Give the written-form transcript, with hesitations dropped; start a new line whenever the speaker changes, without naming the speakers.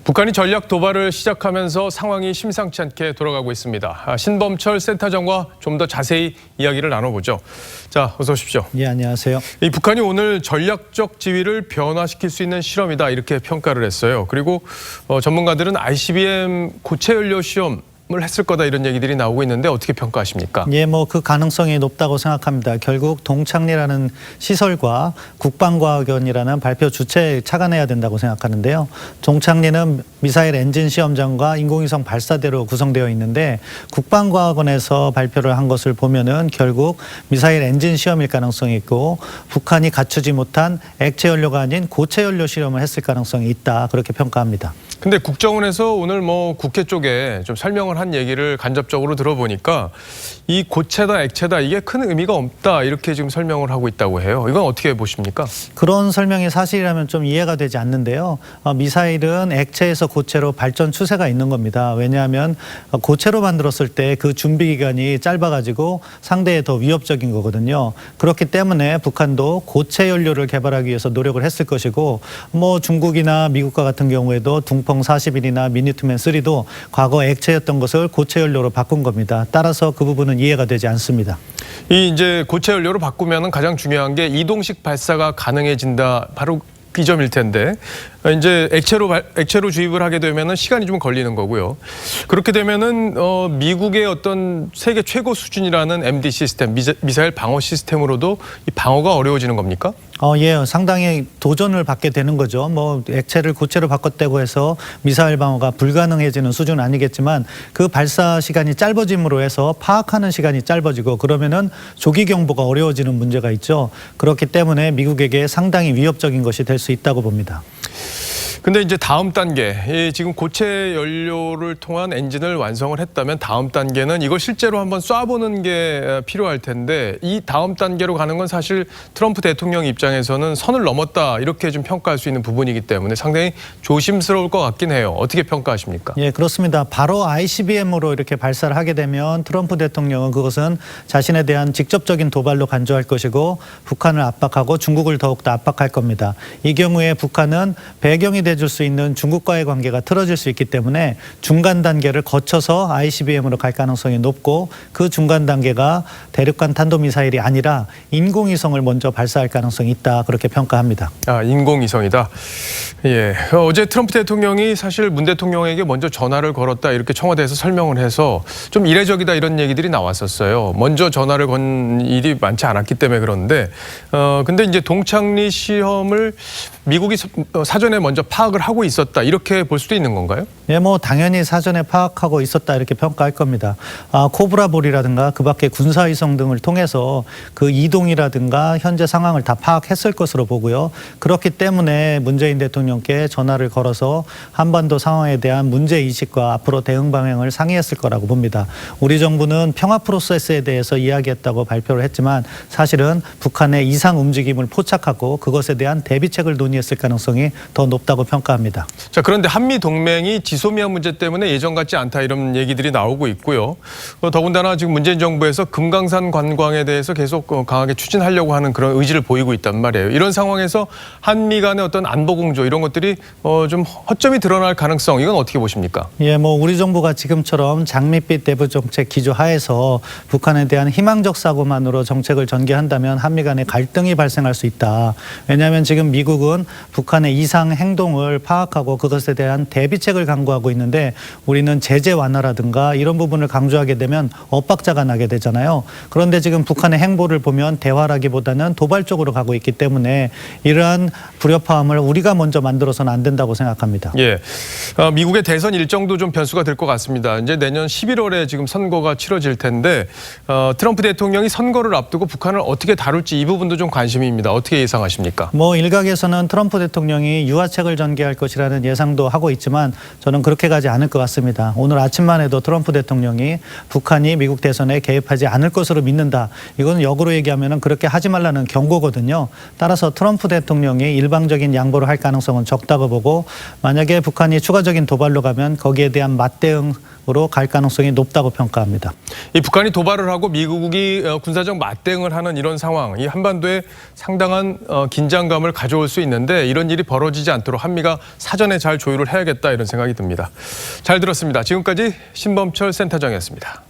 북한이 전략 도발을 시작하면서 상황이 심상치 않게 돌아가고 있습니다. 신범철 센터장과 좀 더 자세히 이야기를 나눠보죠. 자, 어서 오십시오.
예, 안녕하세요.
이 북한이 오늘 전략적 지위를 변화시킬 수 있는 실험이다 이렇게 평가를 했어요. 그리고 전문가들은 ICBM 고체 연료 시험을 했을 거다 이런 얘기들이 나오고 있는데 어떻게 평가하십니까?
예, 그 가능성이 높다고 생각합니다. 결국 동창리라는 시설과 국방과학원이라는 발표 주체에 착안해야 된다고 생각하는데요. 동창리는 미사일 엔진 시험장과 인공위성 발사대로 구성되어 있는데 국방과학원에서 발표를 한 것을 보면은 결국 미사일 엔진 시험일 가능성이 있고 북한이 갖추지 못한 액체 연료가 아닌 고체 연료 실험을 했을 가능성이 있다 그렇게 평가합니다.
근데 국정원에서 오늘 국회 쪽에 좀 설명을 한 얘기를 간접적으로 들어보니까 이 고체다 액체다 이게 큰 의미가 없다 이렇게 지금 설명을 하고 있다고 해요. 이건 어떻게 보십니까?
그런 설명이 사실이라면 좀 이해가 되지 않는데요. 미사일은 액체에서 고체로 발전 추세가 있는 겁니다. 왜냐하면 고체로 만들었을 때 그 준비 기간이 짧아가지고 상대에 더 위협적인 거거든요. 그렇기 때문에 북한도 고체 연료를 개발하기 위해서 노력을 했을 것이고 중국이나 미국과 같은 경우에도 둥펑 41이나 미니투맨 3도 과거 액체였던 것을 고체 연료로 바꾼 겁니다. 따라서 그 부분은 이해가 되지 않습니다.
이제 고체 연료로 바꾸면은 가장 중요한 게 이동식 발사가 가능해진다. 바로 이 점일 텐데 이제 액체로 주입을 하게 되면은 시간이 좀 걸리는 거고요. 그렇게 되면은 미국의 어떤 세계 최고 수준이라는 MD 시스템, 미사일 방어 시스템으로도 이 방어가 어려워지는 겁니까?
예, 상당히 도전을 받게 되는 거죠. 액체를 고체로 바꿨다고 해서 미사일 방어가 불가능해지는 수준은 아니겠지만 그 발사 시간이 짧아짐으로 해서 파악하는 시간이 짧아지고 그러면은 조기 경보가 어려워지는 문제가 있죠. 그렇기 때문에 미국에게 상당히 위협적인 것이 될 수 있다고 봅니다.
근데 이제 다음 단계, 지금 고체 연료를 통한 엔진을 완성을 했다면 다음 단계는 이걸 실제로 한번 쏴보는 게 필요할 텐데 이 다음 단계로 가는 건 사실 트럼프 대통령 입장에서는 선을 넘었다 이렇게 좀 평가할 수 있는 부분이기 때문에 상당히 조심스러울 것 같긴 해요. 어떻게 평가하십니까? 예,
그렇습니다. 바로 ICBM으로 이렇게 발사를 하게 되면 트럼프 대통령은 그것은 자신에 대한 직접적인 도발로 간주할 것이고 북한을 압박하고 중국을 더욱더 압박할 겁니다. 이 경우에 북한은 배경이 돼줄 수 있는 중국과의 관계가 틀어질 수 있기 때문에 중간 단계를 거쳐서 ICBM으로 갈 가능성이 높고 그 중간 단계가 대륙간 탄도미사일이 아니라 인공위성을 먼저 발사할 가능성이 있다 그렇게 평가합니다.
아, 인공위성이다. 예, 어제 트럼프 대통령이 사실 문 대통령에게 먼저 전화를 걸었다 이렇게 청와대에서 설명을 해서 좀 이례적이다 이런 얘기들이 나왔었어요. 먼저 전화를 건 일이 많지 않았기 때문에 그런데 근데 이제 동창리 시험을 미국이 사전에 먼저 파악을 하고 있었다 이렇게 볼 수도 있는 건가요?
예, 당연히 사전에 파악하고 있었다 이렇게 평가할 겁니다. 코브라볼이라든가 그 밖에 군사위성 등을 통해서 그 이동이라든가 현재 상황을 다 파악했을 것으로 보고요. 그렇기 때문에 문재인 대통령께 전화를 걸어서 한반도 상황에 대한 문제의식과 앞으로 대응 방향을 상의했을 거라고 봅니다. 우리 정부는 평화 프로세스에 대해서 이야기했다고 발표를 했지만 사실은 북한의 이상 움직임을 포착하고 그것에 대한 대비책을 논의했을 가능성이 더 높다고 평가합니다.
자, 그런데 한미 동맹이 지소미아 문제 때문에 예전 같지 않다 이런 얘기들이 나오고 있고요. 더군다나 지금 문재인 정부에서 금강산 관광에 대해서 계속 강하게 추진하려고 하는 그런 의지를 보이고 있단 말이에요. 이런 상황에서 한미 간의 어떤 안보 공조 이런 것들이 좀 허점이 드러날 가능성 이건 어떻게 보십니까?
예, 우리 정부가 지금처럼 장밋빛 대북 정책 기조 하에서 북한에 대한 희망적 사고만으로 정책을 전개한다면 한미 간의 갈등이 발생할 수 있다. 왜냐하면 지금 미국은 북한의 이상 행동을 파악하고 그것에 대한 대비책을 강구하고 있는데 우리는 제재 완화라든가 이런 부분을 강조하게 되면 엇박자가 나게 되잖아요. 그런데 지금 북한의 행보를 보면 대화라기보다는 도발적으로 가고 있기 때문에 이러한 불협화음을 우리가 먼저 만들어서는 안 된다고 생각합니다.
예, 미국의 대선 일정도 좀 변수가 될 것 같습니다. 이제 내년 11월에 지금 선거가 치러질 텐데 트럼프 대통령이 선거를 앞두고 북한을 어떻게 다룰지 이 부분도 좀 관심입니다. 어떻게 예상하십니까?
일각에서는 트럼프 대통령이 유화책을 전개할 것이라는 예상도 하고 있지만 저는 그렇게 가지 않을 것 같습니다. 오늘 아침만 해도 트럼프 대통령이 북한이 미국 대선에 개입하지 않을 것으로 믿는다. 이건 역으로 얘기하면 그렇게 하지 말라는 경고거든요. 따라서 트럼프 대통령이 일방적인 양보를 할 가능성은 적다고 보고 만약에 북한이 추가적인 도발로 가면 거기에 대한 맞대응으로 갈 가능성이 높다고 평가합니다.
이 북한이 도발을 하고 미국이 군사적 맞대응을 하는 이런 상황, 이 한반도에 상당한 긴장감을 가져올 수 있는데 이런 일이 벌어지지 않도록 한미 한미가 사전에 잘 조율을 해야겠다 이런 생각이 듭니다. 잘 들었습니다. 지금까지 신범철 센터장이었습니다.